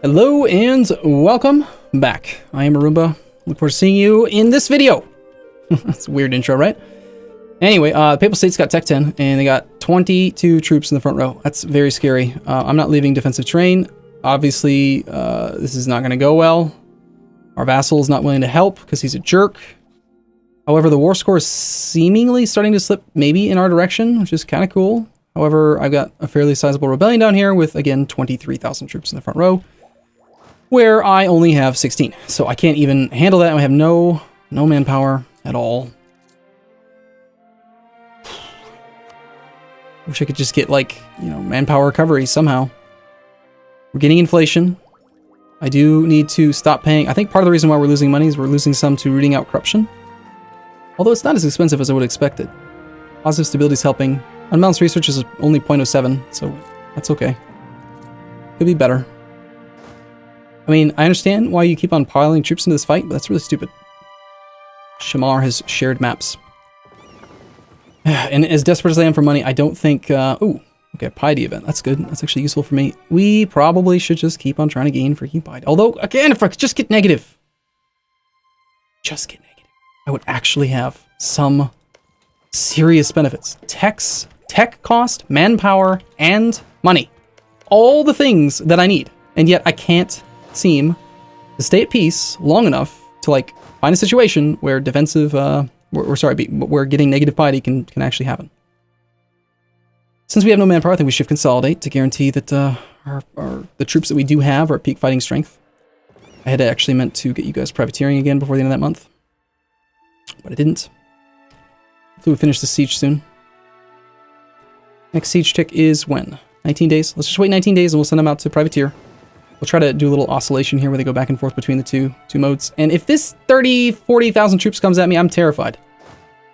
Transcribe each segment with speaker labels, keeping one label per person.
Speaker 1: Hello and welcome back. I am Arumba. Look forward to seeing you in this video. That's a weird intro, right? Anyway, the Papal States got Tech 10, and they got 22 troops in the front row. That's very scary. I'm not leaving defensive terrain. Obviously, this is not going to go well. Our vassal is not willing to help because he's a jerk. However, the war score is seemingly starting to slip maybe in our direction, which is kind of cool. However, I've got a fairly sizable rebellion down here with, again, 23,000 troops in the front row, where I only have 16. So I can't even handle that. I have no manpower at all. Wish I could just get, like, manpower recovery somehow. We're getting inflation. I do need to stop paying. I think part of the reason why we're losing money is we're losing some to rooting out corruption. Although it's not as expensive as I would have expected. Positive stability is helping. Unbalanced research is only 0.07, so that's okay. Could be better. I mean, I understand why you keep on piling troops into this fight, but that's really stupid. Shamar has shared maps. And as desperate as I am for money, I don't think... ooh, okay, piety event. That's good. That's actually useful for me. We probably should just keep on trying to gain freaking piety. Although, again, if I could just get negative. Just get negative. I would actually have some serious benefits. Tech cost, manpower, and money. All the things that I need. And yet I can't seem to stay at peace long enough to, like, find a situation where defensive... where getting negative piety can actually happen. Since we have no manpower, I think we should consolidate to guarantee that the troops that we do have are at peak fighting strength. I had actually meant to get you guys privateering again before the end of that month, but I didn't. Hopefully we finish the siege soon. Next siege tick is when? 19 days? Let's just wait 19 days and we'll send them out to privateer. We'll try to do a little oscillation here where they go back and forth between the two modes. And if this 40,000 troops comes at me, I'm terrified.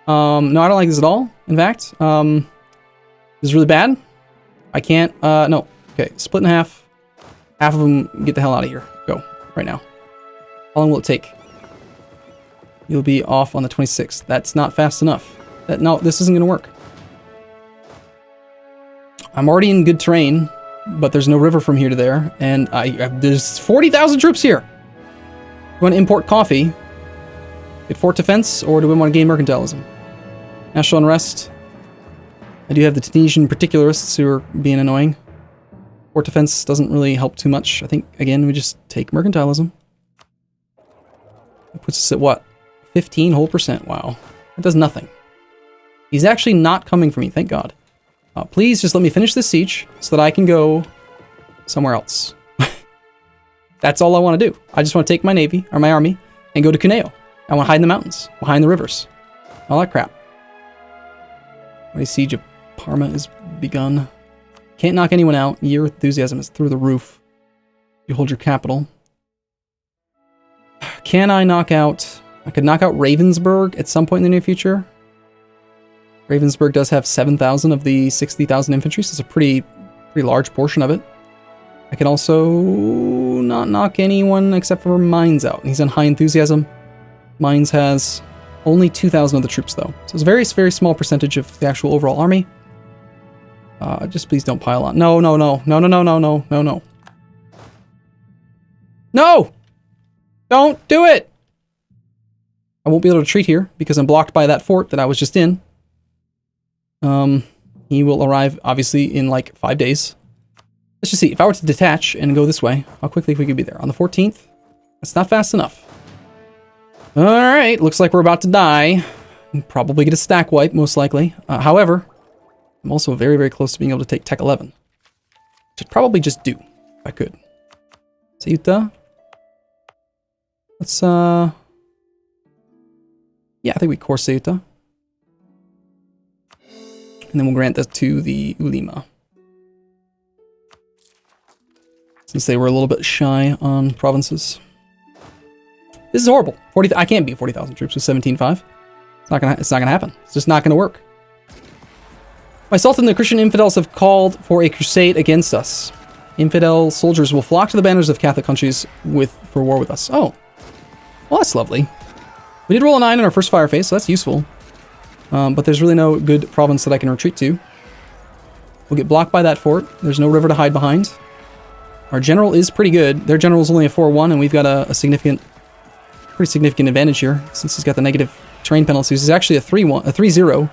Speaker 1: No, I don't like this at all. In fact, this is really bad. I can't, no. Okay, split in half. Half of them get the hell out of here. Go, right now. How long will it take? You'll be off on the 26th. That's not fast enough. No, this isn't going to work. I'm already in good terrain, but there's no river from here to there, and there's 40,000 troops here. Do we want to import coffee? Get fort defense, or do we want to gain mercantilism? National unrest. I do have the Tunisian particularists who are being annoying. Fort defense doesn't really help too much. I think, again, we just take mercantilism. It puts us at what? 15 whole percent. Wow. That does nothing. He's actually not coming for me, thank God. Please just let me finish this siege so that I can go somewhere else. That's all I want to do. I just want to take my navy, or my army, and go to Cuneo. I want to hide in the mountains, behind the rivers. All that crap. My siege of Parma is begun. Can't knock anyone out. Your enthusiasm is through the roof. You hold your capital. Can I knock out... I could knock out Ravensburg at some point in the near future. Ravensburg does have 7,000 of the 60,000 infantry, so it's a pretty large portion of it. I can also not knock anyone except for Mines out. He's on high enthusiasm. Mines has only 2,000 of the troops, though. So it's a very, very small percentage of the actual overall army. Just please don't pile on. No. No! Don't do it! I won't be able to retreat here because I'm blocked by that fort that I was just in. He will arrive, obviously, in like 5 days. Let's just see. If I were to detach and go this way, how quickly we could be there? On the 14th? That's not fast enough. Alright, looks like we're about to die. Probably get a stack wipe, most likely. However, I'm also very, very close to being able to take Tech 11. Which I'd probably just do, if I could. Ceuta? Let's, yeah, I think we core Ceuta. And then we'll grant that to the Ulema. Since they were a little bit shy on provinces. This is horrible. I can't beat 40,000 troops with 17.5. It's not gonna happen. It's just not gonna work. My Sultan and the Christian infidels have called for a crusade against us. Infidel soldiers will flock to the banners of Catholic countries for war with us. Oh. Well, that's lovely. We did roll a 9 in our first fire phase, so that's useful. But there's really no good province that I can retreat to. We'll get blocked by that fort. There's no river to hide behind. Our general is pretty good. Their general is only a 4-1, and we've got a pretty significant advantage here, since he's got the negative terrain penalties. He's actually a 3-0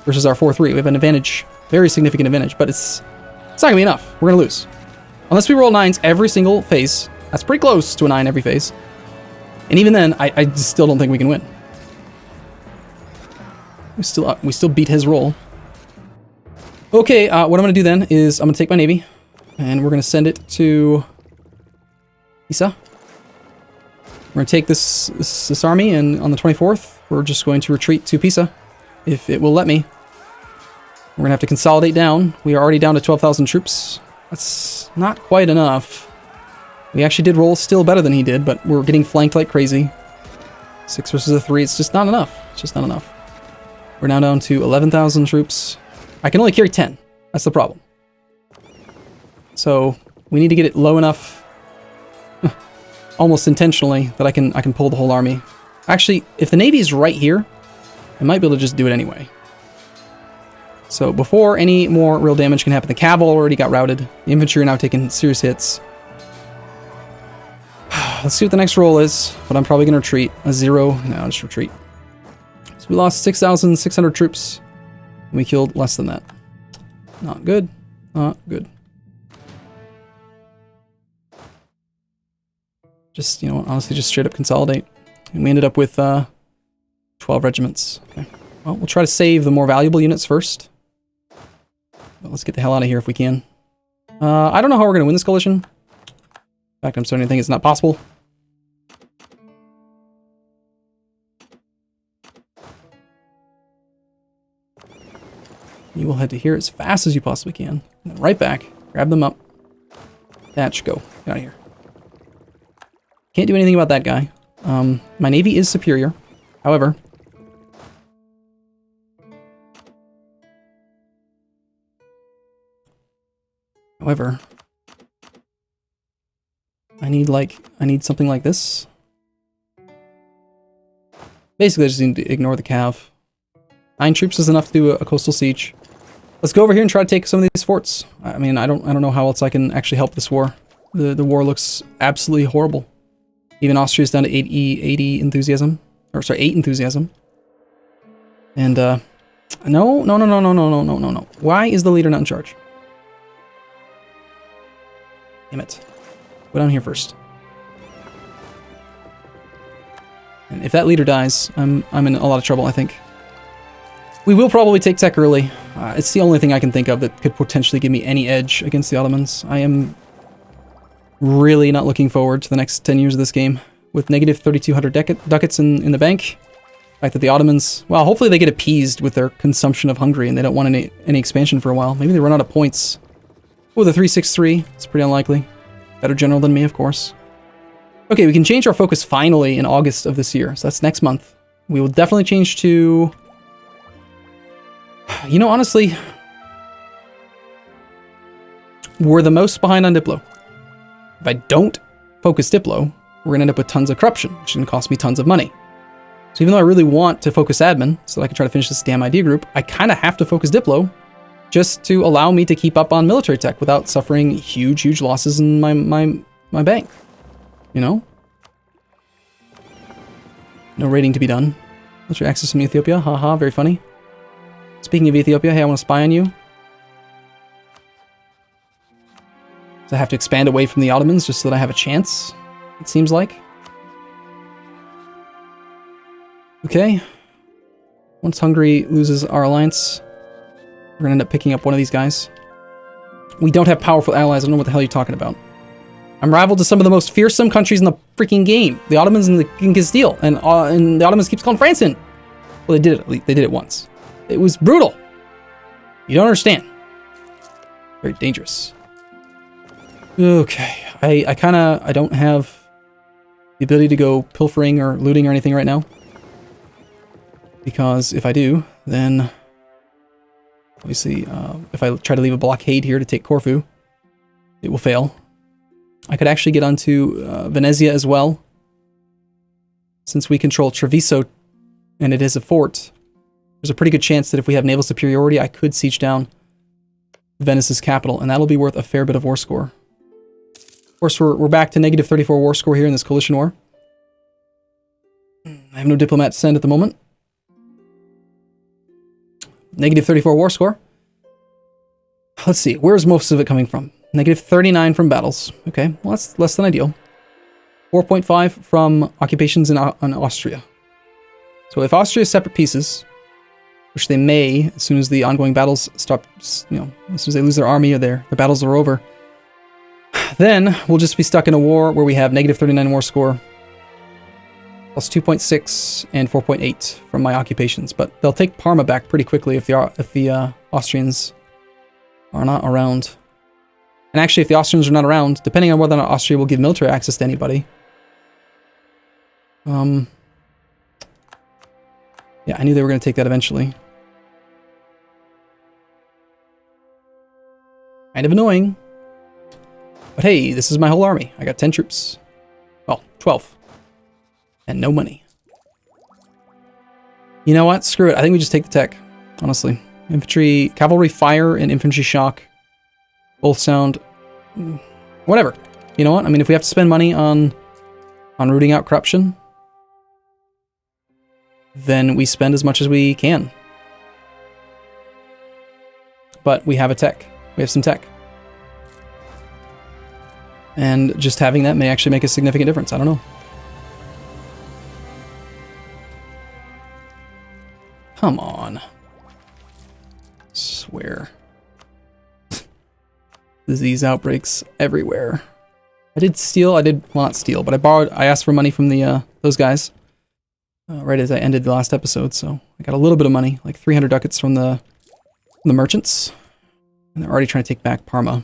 Speaker 1: versus our 4-3. We have an advantage, very significant advantage, but it's not going to be enough. We're going to lose. Unless we roll 9s every single phase. That's pretty close to a 9 every phase. And even then, I still don't think we can win. We still beat his roll. Okay, what I'm going to do then is I'm going to take my navy, and we're going to send it to Pisa. We're going to take this army, and on the 24th, we're just going to retreat to Pisa, if it will let me. We're going to have to consolidate down. We are already down to 12,000 troops. That's not quite enough. We actually did roll still better than he did, but we're getting flanked like crazy. 6 versus a 3, it's just not enough. It's just not enough. We're now down to 11,000 troops. I can only carry 10. That's the problem. So we need to get it low enough, almost intentionally, that I can pull the whole army. Actually, if the navy is right here, I might be able to just do it anyway. So before any more real damage can happen, the cav already got routed. The infantry are now taking serious hits. Let's see what the next roll is, but I'm probably going to retreat. A 0. No, I'll just retreat. So we lost 6,600 troops. And we killed less than that. Not good. Not good. Just, you know what, honestly, just straight up consolidate. And we ended up with 12 regiments. Okay. Well, we'll try to save the more valuable units first. But let's get the hell out of here if we can. I don't know how we're going to win this coalition. In fact, I'm starting to think it's not possible. You will head to here as fast as you possibly can. And then right back. Grab them up. Thatch, go. Get out of here. Can't do anything about that guy. My navy is superior. However, I need something like this. Basically, I just need to ignore the cav. 9 troops is enough to do a coastal siege. Let's go over here and try to take some of these forts. I mean, I don't know how else I can actually help this war. The war looks absolutely horrible. Even Austria's down to 80 enthusiasm. Or sorry, 8 enthusiasm. And no. Why is the leader not in charge? Damn it. Go down here first. And if that leader dies, I'm in a lot of trouble, I think. We will probably take tech early. It's the only thing I can think of that could potentially give me any edge against the Ottomans. I am really not looking forward to the next 10 years of this game. With negative 3,200 ducats in the bank. The fact that the Ottomans, well, hopefully they get appeased with their consumption of Hungary and they don't want any expansion for a while. Maybe they run out of points. With a 363, it's pretty unlikely. Better general than me, of course. Okay, we can change our focus finally in August of this year. So that's next month. We will definitely change to... You know, honestly, we're the most behind on Diplo. If I don't focus Diplo, we're going to end up with tons of corruption, which is going to cost me tons of money. So even though I really want to focus admin, so that I can try to finish this damn idea group, I kind of have to focus Diplo just to allow me to keep up on military tech without suffering huge losses in my bank. You know? No raiding to be done. Military access from Ethiopia. Haha, very funny. Speaking of Ethiopia, hey, I want to spy on you. So I have to expand away from the Ottomans just so that I have a chance, it seems like. Okay. Once Hungary loses our alliance, we're going to end up picking up one of these guys. We don't have powerful allies. I don't know what the hell you're talking about. I'm rival to some of the most fearsome countries in the freaking game. The Ottomans and the King Castile. And the Ottomans keeps calling France in. Well, they did it. They did it once. It was brutal. You don't understand. Very dangerous. Okay. I don't have the ability to go pilfering or looting or anything right now. Because if I do, then obviously if I try to leave a blockade here to take Corfu, it will fail. I could actually get onto Venezia as well. Since we control Treviso and it is a fort, there's a pretty good chance that if we have naval superiority, I could siege down Venice's capital, and that'll be worth a fair bit of war score. Of course, we're back to negative 34 war score here in this coalition war. I have no diplomat to send at the moment. Negative 34 war score. Let's see, where's most of it coming from? Negative 39 from battles. Okay, well, that's less than ideal. 4.5 from occupations in Austria. So if Austria is separate pieces, which they may, as soon as the ongoing battles stop, you know, as soon as they lose their army or their battles are over, then we'll just be stuck in a war where we have negative 39 war score, plus 2.6 and 4.8 from my occupations. But they'll take Parma back pretty quickly if the Austrians are not around. And actually, if the Austrians are not around, depending on whether or not Austria will give military access to anybody. Yeah, I knew they were going to take that eventually. Kind of annoying. But hey, this is my whole army. I got 10 troops. Well, 12. And no money. You know what? Screw it. I think we just take the tech, honestly. Infantry, cavalry fire and infantry shock both sound... whatever. You know what? I mean, if we have to spend money on rooting out corruption, then we spend as much as we can. But we have a tech. We have some tech. And just having that may actually make a significant difference. I don't know. Come on. Swear. Disease outbreaks everywhere. Well, not steal, but I asked for money from those guys. Right as I ended the last episode, so I got a little bit of money, like 300 ducats from the merchants. And they're already trying to take back Parma.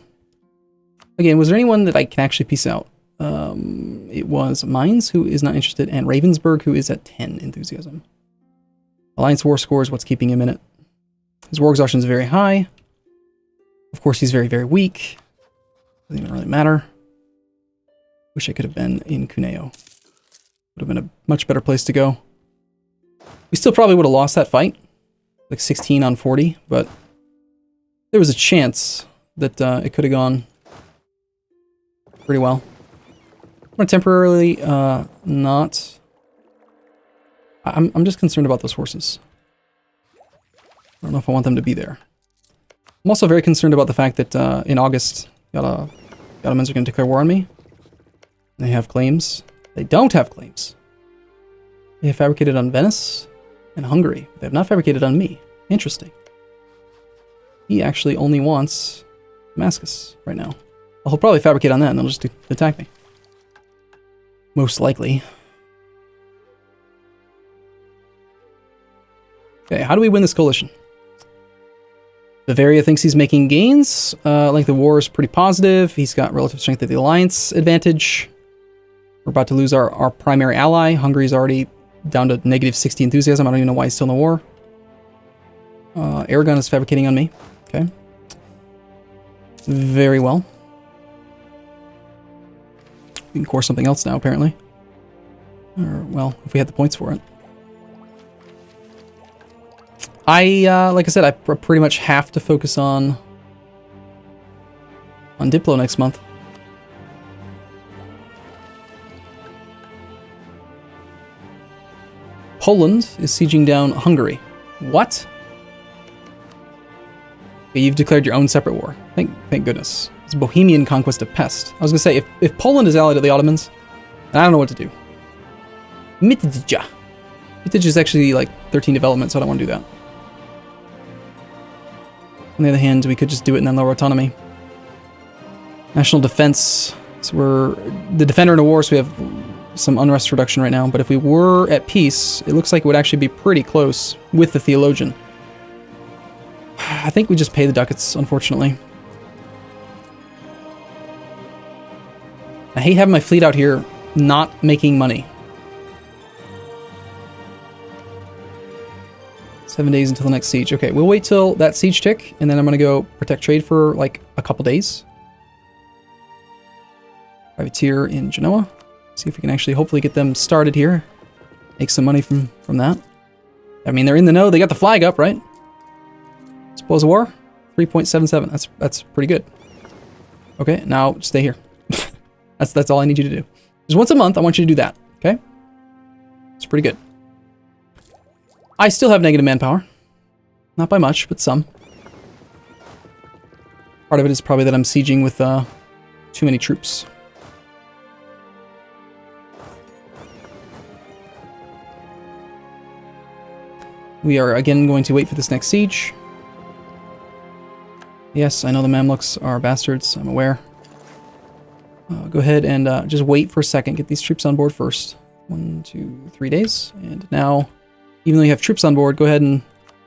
Speaker 1: Again, was there anyone that I can actually piece out? It was Mines, who is not interested, and Ravensburg, who is at 10 enthusiasm. Alliance war score is what's keeping him in it. His war exhaustion is very high. Of course, he's very, very weak. Doesn't even really matter. Wish I could have been in Cuneo. Would have been a much better place to go. We still probably would have lost that fight. Like 16 on 40, but there was a chance that it could have gone pretty well. I'm going to temporarily not... I'm just concerned about those horses. I don't know if I want them to be there. I'm also very concerned about the fact that in August, the Ottomans are going to declare war on me. They have claims. They don't have claims. They have fabricated on Venice and Hungary. They have not fabricated on me. Interesting. He actually only wants Damascus right now. Well, he'll probably fabricate on that and they'll just attack me. Most likely. Okay, how do we win this coalition? Bavaria thinks he's making gains. Length of war is pretty positive. He's got relative strength of the alliance advantage. We're about to lose our primary ally. Hungary's already down to negative 60 enthusiasm. I don't even know why he's still in the war. Aragon is fabricating on me. Okay. Very well. We can core something else now, apparently. Or, well, if we had the points for it. Like I said, I pretty much have to focus on Diplo next month. Poland is sieging down Hungary. What? Okay, you've declared your own separate war. Thank goodness. It's a Bohemian conquest of Pest. I was going to say, if Poland is allied to the Ottomans, then I don't know what to do. Mitja. Mitja is actually like 13 development, so I don't want to do that. On the other hand, we could just do it and then lower autonomy. National defense. So we're the defender in a war, so we have some unrest reduction right now. But if we were at peace, it looks like it would actually be pretty close with the theologian. I think we just pay the ducats, unfortunately. I hate having my fleet out here not making money. 7 days until the next siege. Okay, we'll wait till that siege tick, and then I'm going to go protect trade for like a couple days. Privateer in Genoa. See if we can actually hopefully get them started here. Make some money from that. I mean, they're in the know. They got the flag up, right? Spoils of war? 3.77. That's pretty good. Okay, now stay here. That's all I need you to do. Just once a month, I want you to do that, okay? It's pretty good. I still have negative manpower. Not by much, but some. Part of it is probably that I'm sieging with too many troops. We are again going to wait for this next siege. Yes, I know the Mamluks are bastards, I'm aware. Go ahead and just wait for a second. Get these troops on board first. 1, 2, 3 days. And now, even though you have troops on board, go ahead and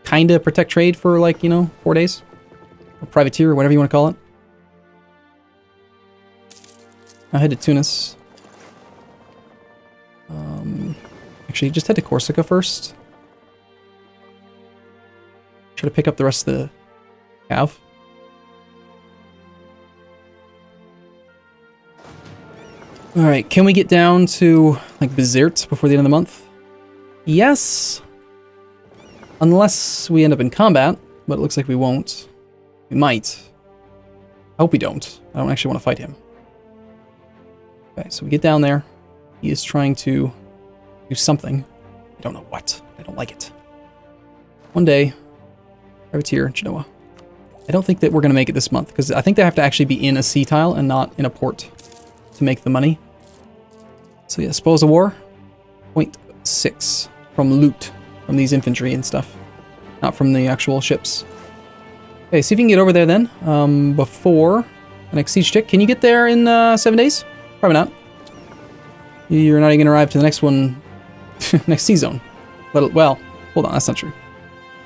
Speaker 1: kind of protect trade for, like, 4 days. Or privateer, or whatever you want to call it. I'll head to Tunis. Actually, just head to Corsica first. Try to pick up the rest of the cav. Alright, can we get down to, like, Bizerte before the end of the month? Yes! Unless we end up in combat, but it looks like we won't. We might. I hope we don't. I don't actually want to fight him. Okay, so we get down there. He is trying to do something. I don't know what. I don't like it. One day, privateer, Genoa. I don't think that we're going to make it this month, because I think they have to actually be in a sea tile and not in a port to make the money. So yeah, spoils of war, 0.6 from loot, from these infantry and stuff, not from the actual ships. Okay, see if you can get over there then, before the next siege tick. Can you get there in 7 days? Probably not. You're not even going to arrive to the next one, next sea zone. Well, hold on, that's not true.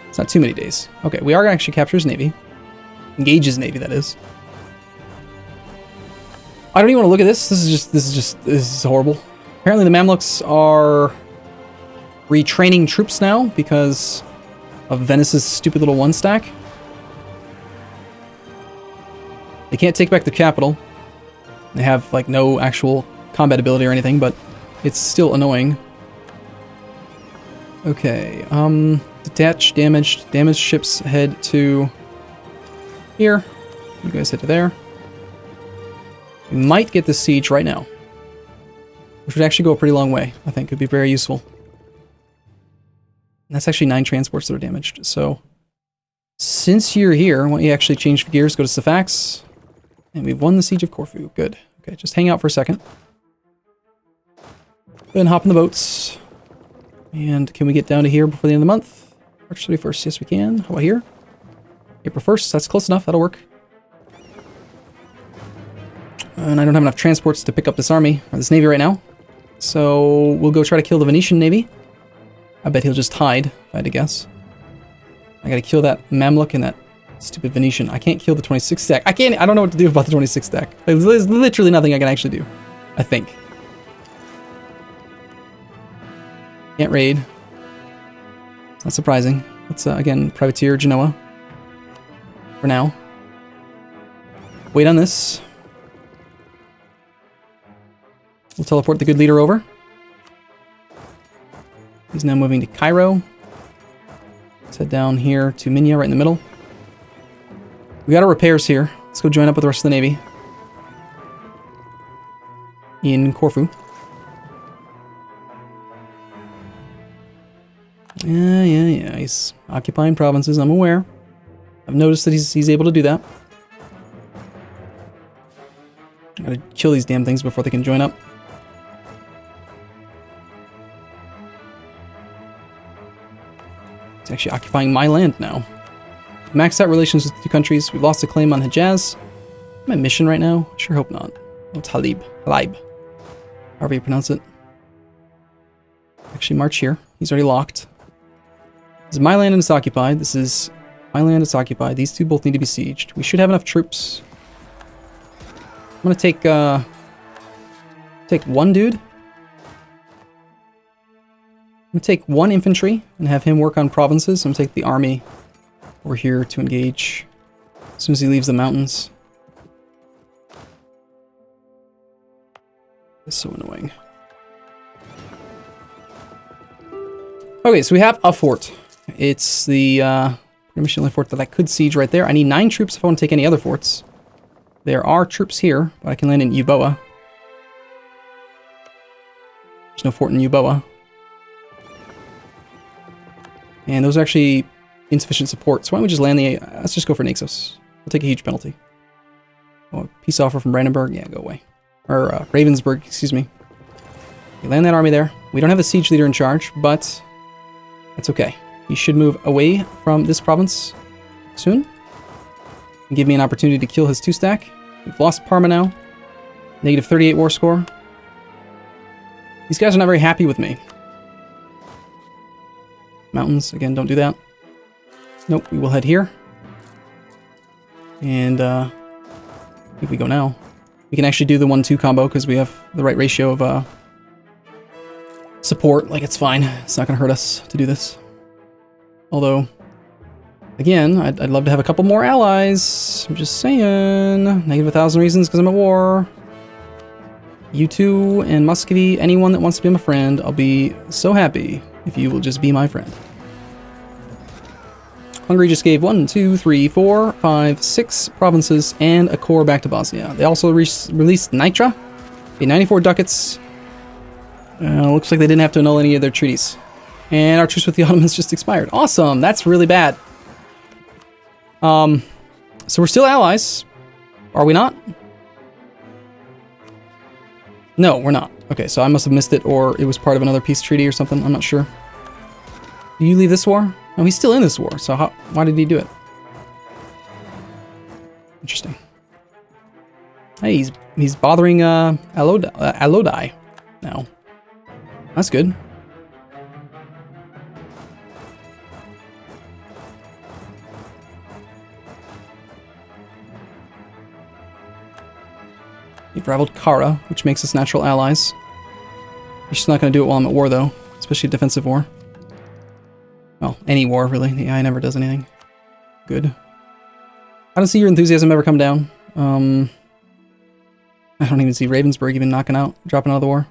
Speaker 1: It's not too many days. Okay, we are going to actually capture his navy. Engage his navy, that is. I don't even want to look at this. This is horrible. Apparently the Mamluks are retraining troops now because of Venice's stupid little one stack. They can't take back the capital. They have, like, no actual combat ability or anything, but it's still annoying. Okay, detach damaged ships head to here. You guys head to there. We might get this siege right now, which would actually go a pretty long way. I think could be very useful. And that's actually 9 transports that are damaged. So since you're here, why don't you actually change gears, go to Safax, and we've won the siege of Corfu. Good. Okay, just hang out for a second. Then hop in the boats. And can we get down to here before the end of the month? March 31st. Yes, we can. How about here? April 1st. That's close enough. That'll work. And I don't have enough transports to pick up this army, or this navy right now. So we'll go try to kill the Venetian navy. I bet he'll just hide, if I had to guess. I gotta kill that Mamluk and that stupid Venetian. I can't kill the 26 stack. I don't know what to do about the 26 stack. There's literally nothing I can actually do, I think. Can't raid. It's not surprising. Let's, again, privateer Genoa. For now. Wait on this. We'll teleport the good leader over. He's now moving to Cairo. Let's head down here to Minya, right in the middle. We got our repairs here. Let's go join up with the rest of the navy. In Corfu. Yeah. He's occupying provinces, I'm aware. I've noticed that he's able to do that. I gotta kill these damn things before they can join up. It's actually occupying my land now. Maxed out relations with the two countries. We've lost a claim on Hejaz. Am I mission right now? Sure hope not. Oh, it's Halib. However you pronounce it. Actually, march here. He's already locked. This is my land and it's occupied. This is my land, it's occupied. These two both need to be sieged. We should have enough troops. I'm gonna take one dude. I'm gonna take one infantry and have him work on provinces. I'm gonna take the army over here to engage as soon as he leaves the mountains. It's so annoying. Okay, so we have a fort. It's the pretty much the only fort that I could siege right there. I need 9 troops if I want to take any other forts. There are troops here, but I can land in Euboea. There's no fort in Euboea. And those are actually insufficient support. So why don't we just land the... let's just go for Naxos. We'll take a huge penalty. Oh, a peace offer from Brandenburg? Yeah, go away. Or Ravensburg, excuse me. We land that army there. We don't have a siege leader in charge, but that's okay. He should move away from this province soon. And give me an opportunity to kill his 2-stack. We've lost Parma now. Negative 38 war score. These guys are not very happy with me. Mountains, again, don't do that. Nope, we will head here. And I think we go now. We can actually do the 1-2 combo because we have the right ratio of support. Like, it's fine. It's not going to hurt us to do this. Although, again, I'd love to have a couple more allies. I'm just saying. Negative 1,000 reasons because I'm at war. You two and Muscovy, anyone that wants to be my friend, I'll be so happy if you will just be my friend. Hungary just gave 1, 2, 3, 4, 5, 6 provinces and a core back to Bosnia. They also released Nitra. Okay, 94 ducats. Looks like they didn't have to annul any of their treaties. And our truce with the Ottomans just expired. Awesome! That's really bad. So we're still allies. Are we not? No, we're not. Okay, so I must have missed it, or it was part of another peace treaty or something. I'm not sure. Do you leave this war? No, he's still in this war, so why did he do it? Interesting. Hey, he's bothering Alodi now. That's good. You've rivaled Kara, which makes us natural allies. You're just not going to do it while I'm at war, though. Especially a defensive war. Well, any war, really. The AI never does anything good. I don't see your enthusiasm ever come down. I don't even see Ravensburg even dropping out of the war.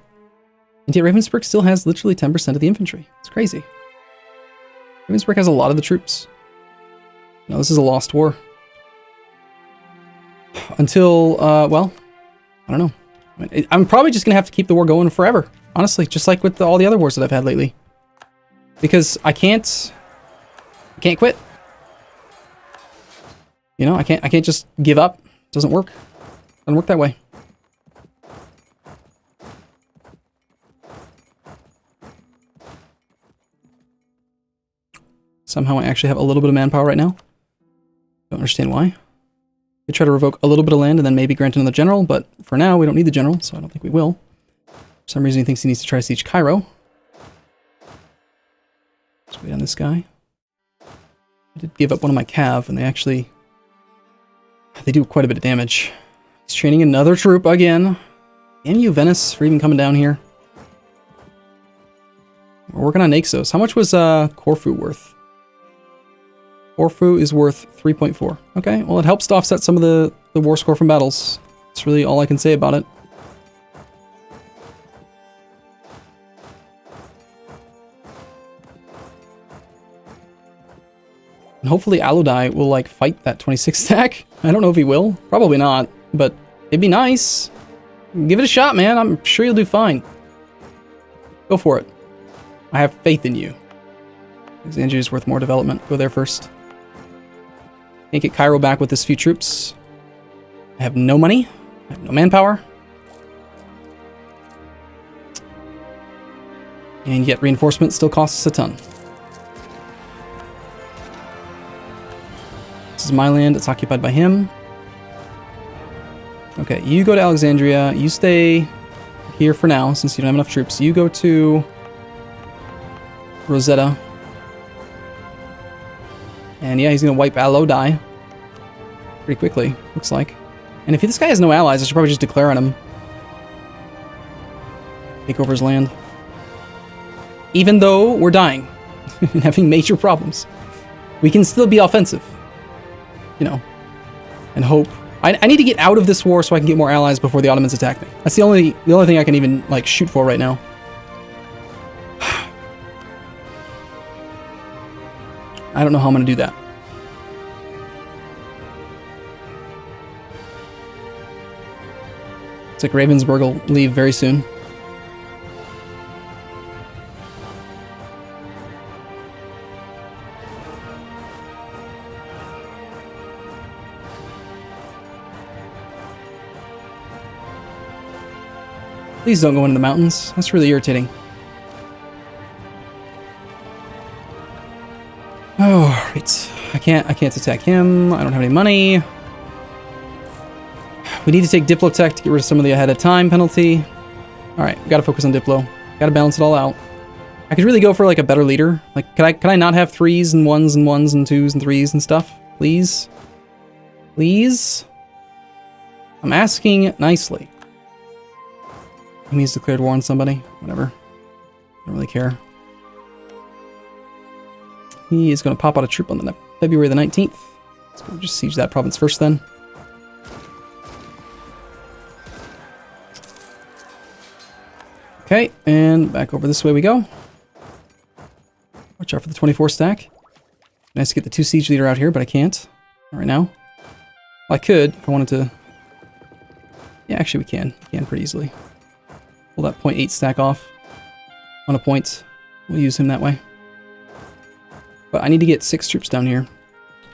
Speaker 1: And yet Ravensburg still has literally 10% of the infantry. It's crazy. Ravensburg has a lot of the troops. No, this is a lost war. Until, well, I don't know. I'm probably just going to have to keep the war going forever. Honestly, just like with all the other wars that I've had lately. Because I can't quit. You know, I can't just give up. It doesn't work. It doesn't work that way. Somehow I actually have a little bit of manpower right now. Don't understand why. We try to revoke a little bit of land and then maybe grant another general, but for now we don't need the general, so I don't think we will. For some reason he thinks he needs to try to siege Cairo. Let's wait on this guy. I did give up one of my cav, and they do quite a bit of damage. He's training another troop again. Damn you, Venice, for even coming down here. We're working on Naxos. How much was Corfu worth? Corfu is worth 3.4. Okay, well it helps to offset some of the war score from battles. That's really all I can say about it. And hopefully Aludai will like fight that 26 stack. I don't know if he will. Probably not, but it'd be nice. Give it a shot, man. I'm sure you'll do fine. Go for it. I have faith in you. Alexandria is worth more development. Go there first. Can't get Cairo back with this few troops. I have no money. I have no manpower. And yet reinforcement still costs us a ton. This is my land. It's occupied by him. Okay, you go to Alexandria. You stay here for now, since you don't have enough troops. You go to Rosetta. And yeah, he's going to wipe Alodai pretty quickly, looks like. And if this guy has no allies, I should probably just declare on him. Take over his land. Even though we're dying and having major problems, we can still be offensive. You know, and hope. I need to get out of this war so I can get more allies before the Ottomans attack me. That's the only thing I can even like shoot for right now. I don't know how I'm going to do that. It's like Ravensburg will leave very soon. Please don't go into the mountains. That's really irritating. Oh, right. I can't attack him. I don't have any money. We need to take Diplotech to get rid of some of the ahead of time penalty. Alright, we gotta focus on Diplo. Gotta balance it all out. I could really go for like a better leader. Like, can I not have 3s and 1s and 1s and 2s and 3s and stuff? Please? Please? I'm asking nicely. He's declared war on somebody. Whatever. Don't really care. He is going to pop out a troop on the February the 19th. Let's go just siege that province first then. Okay, and back over this way we go. Watch out for the 24 stack. Nice to get the 2 siege leader out here, but I can't. Not right now. Well, I could if I wanted to. Yeah, actually we can. We can pretty easily. Pull that 0.8 stack off on a point. We'll use him that way. But I need to get 6 troops down here.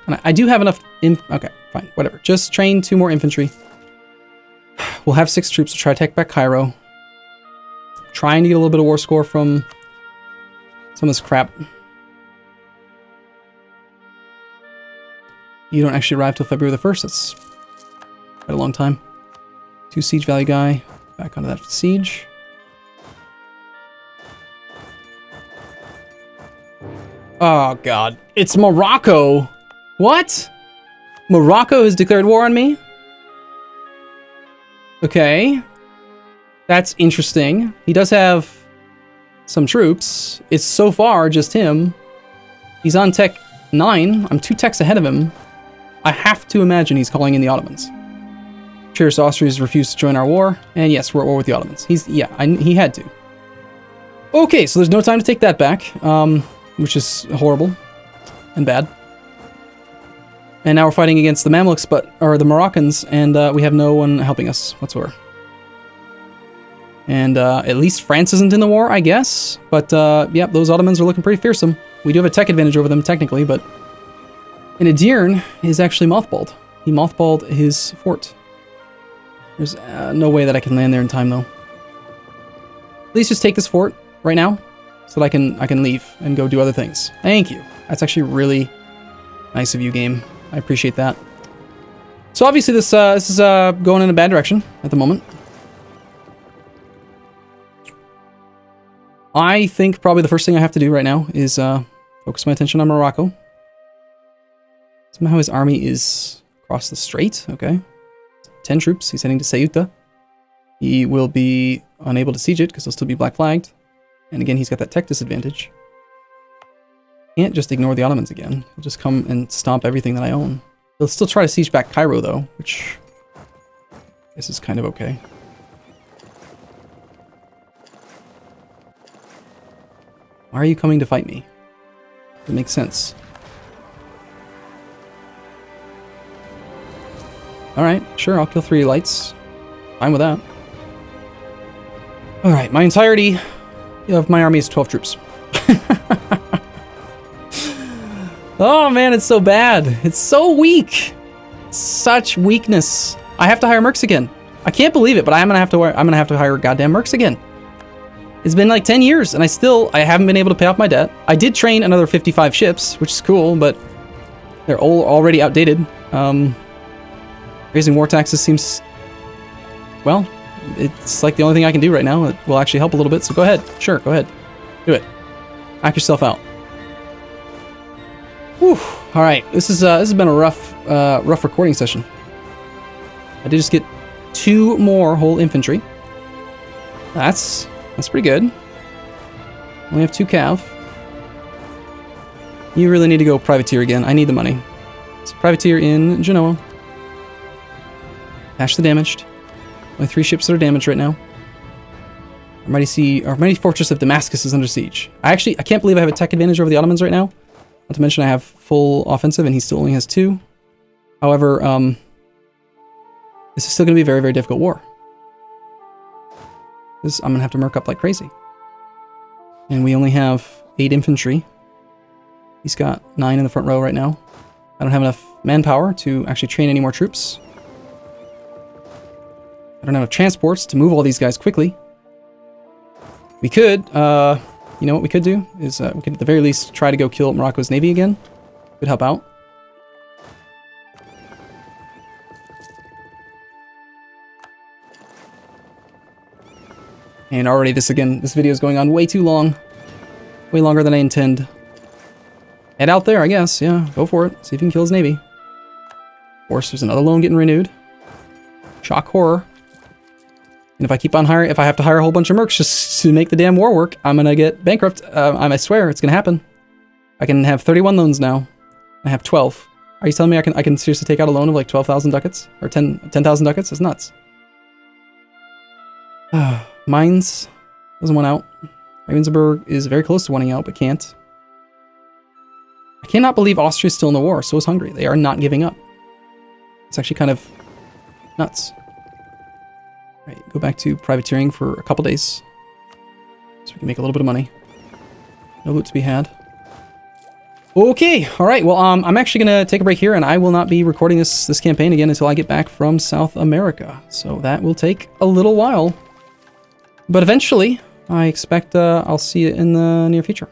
Speaker 1: And I do have enough okay, fine, whatever. Just train 2 more infantry. We'll have 6 troops to try to take back Cairo. Trying to get a little bit of war score from some of this crap. You don't actually arrive till February the 1st. That's quite a long time. 2 siege value guy. Back onto that siege. Oh god. It's Morocco! What? Morocco has declared war on me? Okay. That's interesting. He does have some troops. It's so far just him. He's on tech 9. I'm 2 techs ahead of him. I have to imagine he's calling in the Ottomans. Cheers, Austria's refused to join our war. And yes, we're at war with the Ottomans. He had to. Okay, so there's no time to take that back. Which is horrible and bad. And now we're fighting against the Mamluks, or the Moroccans, and we have no one helping us whatsoever. And at least France isn't in the war, I guess. But yeah, those Ottomans are looking pretty fearsome. We do have a tech advantage over them technically, but Edirne is actually mothballed. He mothballed his fort. There's no way that I can land there in time, though. Please just take this fort right now, so that I can leave and go do other things. Thank you. That's actually really nice of you, game. I appreciate that. So obviously this is going in a bad direction at the moment. I think probably the first thing I have to do right now is focus my attention on Morocco. Somehow his army is across the strait. Okay. 10 troops. He's heading to Ceuta. He will be unable to siege it because he'll still be black flagged. And again, he's got that tech disadvantage. Can't just ignore the Ottomans again. He'll just come and stomp everything that I own. He'll still try to siege back Cairo, though, which I guess is kind of okay. Why are you coming to fight me? It makes sense. Alright, sure, I'll kill 3 elites. Fine with that. Alright, my entirety of my army is 12 troops. Oh man, it's so bad. It's so weak. Such weakness. I have to hire mercs again. I can't believe it, but I'm gonna have to hire goddamn mercs again. It's been like 10 years, and I haven't been able to pay off my debt. I did train another 55 ships, which is cool, but they're all already outdated. Raising war taxes seems, well, it's like the only thing I can do right now. It will actually help a little bit, so go ahead. Sure, go ahead. Do it. Knock yourself out. Whew. All right, this has been a rough recording session. I did just get 2 more whole infantry. That's pretty good. Only have 2 cav. You really need to go privateer again. I need the money. So privateer in Genoa. Dash the damaged. Only 3 ships that are damaged right now. Our mighty fortress of Damascus is under siege. I can't believe I have a tech advantage over the Ottomans right now. Not to mention I have full offensive and he still only has 2. However, this is still going to be a very, very difficult war. I'm going to have to merc up like crazy. And we only have 8 infantry. He's got 9 in the front row right now. I don't have enough manpower to actually train any more troops. I don't have enough transports to move all these guys quickly. We could, you know what we could do? Is we could at the very least try to go kill Morocco's navy again. Could help out. And already this video is going on way too long. Way longer than I intend. Head out there, I guess. Yeah, go for it. See if you can kill his navy. Of course, there's another loan getting renewed. Shock horror. And if I keep on hiring, if I have to hire a whole bunch of mercs just to make the damn war work, I'm gonna get bankrupt. I swear, it's gonna happen. I can have 31 loans now. I have 12. Are you telling me I can seriously take out a loan of like 12,000 ducats? Or 10,000 ducats? That's nuts. Mines doesn't want out. Ravensburg is very close to wanting out, but can't. I cannot believe Austria is still in the war. So is Hungary. They are not giving up. It's actually kind of nuts. All right, go back to privateering for a couple days, so we can make a little bit of money. No loot to be had. Okay, all right. Well, I'm actually gonna take a break here, and I will not be recording this campaign again until I get back from South America. So that will take a little while, but eventually, I expect I'll see it in the near future.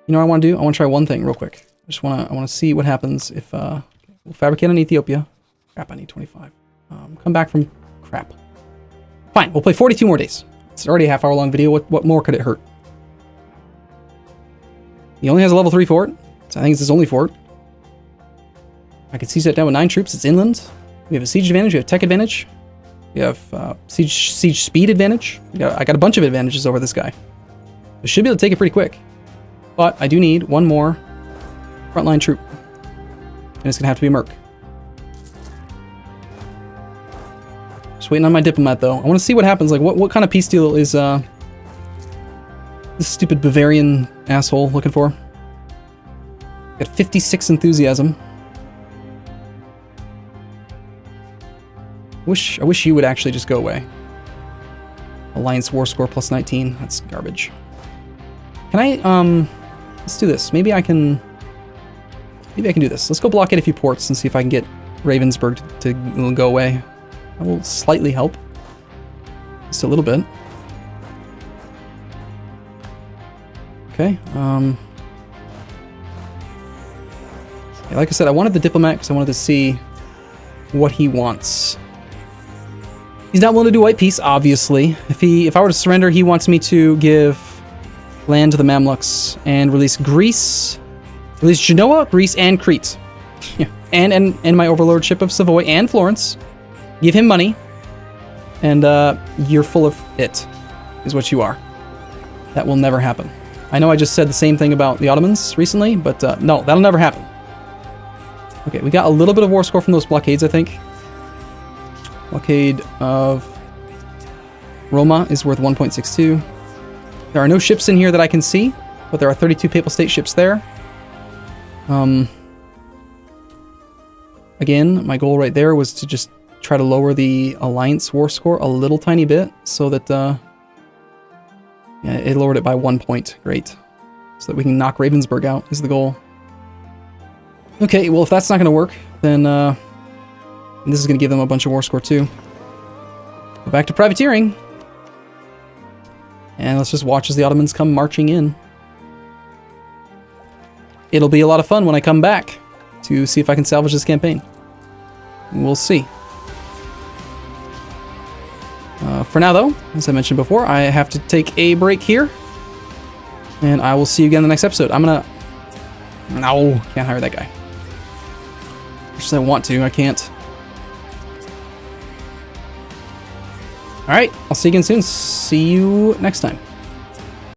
Speaker 1: You know what I want to do? I want to try one thing real quick. I want to see what happens if we'll fabricate in Ethiopia. Crap, I need 25. Come back from crap. Fine, we'll play 42 more days. It's already a half-hour long video. What more could it hurt? He only has a level 3 fort, so I think it's his only fort. I can siege that down with 9 troops. It's inland. We have a siege advantage. We have tech advantage. We have siege speed advantage. I got a bunch of advantages over this guy. I should be able to take it pretty quick. But I do need one more frontline troop. And it's going to have to be a merc. Just waiting on my diplomat, though. I want to see what happens. Like, what kind of peace deal is this stupid Bavarian asshole looking for? Got 56 enthusiasm. I wish you would actually just go away. Alliance war score plus 19. That's garbage. Can I, let's do this. Maybe I can do this. Let's go blockade a few ports and see if I can get Ravensburg to go away. That will slightly help. Just a little bit. Okay. Yeah, like I said, I wanted the diplomat because I wanted to see what he wants. He's not willing to do white peace, obviously. If I were to surrender, he wants me to give land to the Mamluks and release Greece, release Genoa, Greece, and Crete. Yeah. And my overlordship of Savoy and Florence. Give him money, and you're full of it, is what you are. That will never happen. I know I just said the same thing about the Ottomans recently, but no, that'll never happen. Okay, we got a little bit of war score from those blockades, I think. Blockade of Roma is worth 1.62. There are no ships in here that I can see, but there are 32 Papal State ships there. Again, my goal right there was to just try to lower the Alliance war score a little tiny bit, so that, yeah, it lowered it by 1 point. Great. So that we can knock Ravensburg out is the goal. Okay, well, if that's not going to work, then this is going to give them a bunch of war score too. Go back to privateering. And let's just watch as the Ottomans come marching in. It'll be a lot of fun when I come back to see if I can salvage this campaign. We'll see. For now, though, as I mentioned before, I have to take a break here. And I will see you again in the next episode. I'm gonna... No, can't hire that guy. Actually, I want to. I can't. Alright, I'll see you again soon. See you next time.